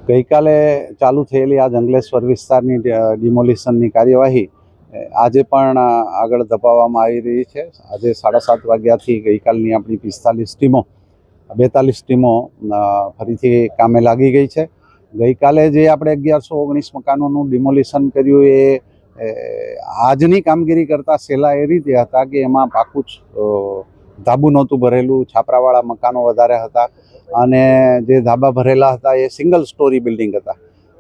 ગઈકાલે ચાલુ થયેલી આ જંગલેશ્વર વિસ્તારની ડિમોલિશનની કાર્યવાહી આજે પણ આગળ ધપાવવામાં આવી રહી છે। આજે 7:30 વાગ્યાથી ગઈકાલની આપણી 42 ટીમો ફરીથી કામે લાગી ગઈ છે। ગઈકાલે જે આપણે 1119 મકાનોનું ડિમોલિશન કર્યું એ આજની કામગીરી કરતાં સહેલા એ રીતે હતા કે એમાં પાકું જ ધાબુ નહોતું ભરેલું, છાપરાવાળા મકાનો વધારે હતા અને જે ધાબા ભરેલા હતા એ સિંગલ સ્ટોરી બિલ્ડિંગ હતા।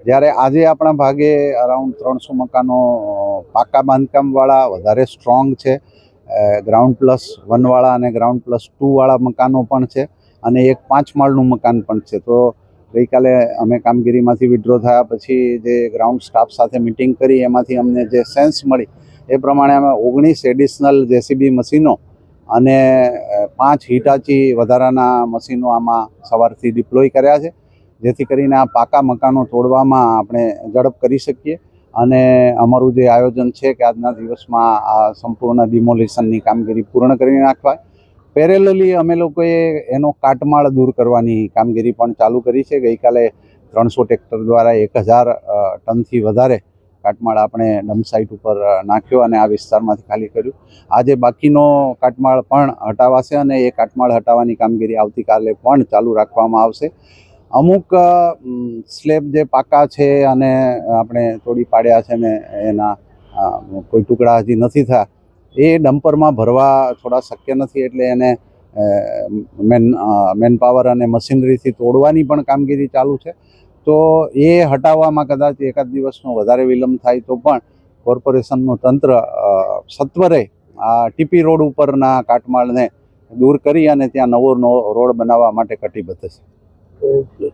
જ્યારે આજે આપણા ભાગે અરાઉન્ડ 300 મકાનો પાકા બાંધકામવાળા વધારે સ્ટ્રોંગ છે, ગ્રાઉન્ડ+1 અને ગ્રાઉન્ડ+2 વાળા મકાનો પણ છે અને એક 5 માળનું મકાન પણ છે। તો ગઈકાલે અમે કામગીરીમાંથી વિડ્રો થયા પછી જે ગ્રાઉન્ડ સ્ટાફ સાથે મિટિંગ કરી એમાંથી અમને જે સેન્સ મળી એ પ્રમાણે અમે 19 એડિશનલ જેસીબી મશીનો અને 5 હિટાચી વધારાના મશીનો આમાં સવારથી ડિપ્લોય કર્યા છે, જેથી કરીને આ પાકા મકાનો તોડવામાં આપણે ઝડપ કરી શકીએ અને અમારું જે આયોજન છે કે આજના દિવસમાં આ સંપૂર્ણ ડિમોલિશનની કામગીરી પૂર્ણ કરી નાખવાય। પેરેલલી અમે લોકોએ એનો કાટમાળ દૂર કરવાની કામગીરી પણ ચાલુ કરી છે। ગઈકાલે 300 ટ્રેક્ટર દ્વારા 1000 ટનથી વધારે કાટમાળ આપણે ડમ્પ સાઇટ ઉપર નાખ્યો અને આ વિસ્તારમાંથી ખાલી કર્યું। આજે બાકીનો કાટમાળ પણ હટાવાશે અને એ કાટમાળ હટાવવાની કામગીરી આવતીકાલે પણ ચાલુ રાખવામાં આવશે। અમુક સ્લેબ જે પાકા છે અને આપણે તોડી પાડ્યા છે ને એના કોઈ ટુકડા હજી નથી થયા, એ ડમ્પરમાં ભરવા થોડા શક્ય નથી, એટલે એને મેન પાવર અને મશીનરીથી તોડવાની પણ કામગીરી ચાલુ છે। તો એ હટાવવામાં કદાચ એકાદ દિવસનો વધારે વિલંબ થાય તો પણ કોર્પોરેશનનું તંત્ર સત્વરે આ ટીપી રોડ ઉપરના કાટમાળને દૂર કરી અને ત્યાં નવો રોડ બનાવવા માટે કટિબદ્ધ છે।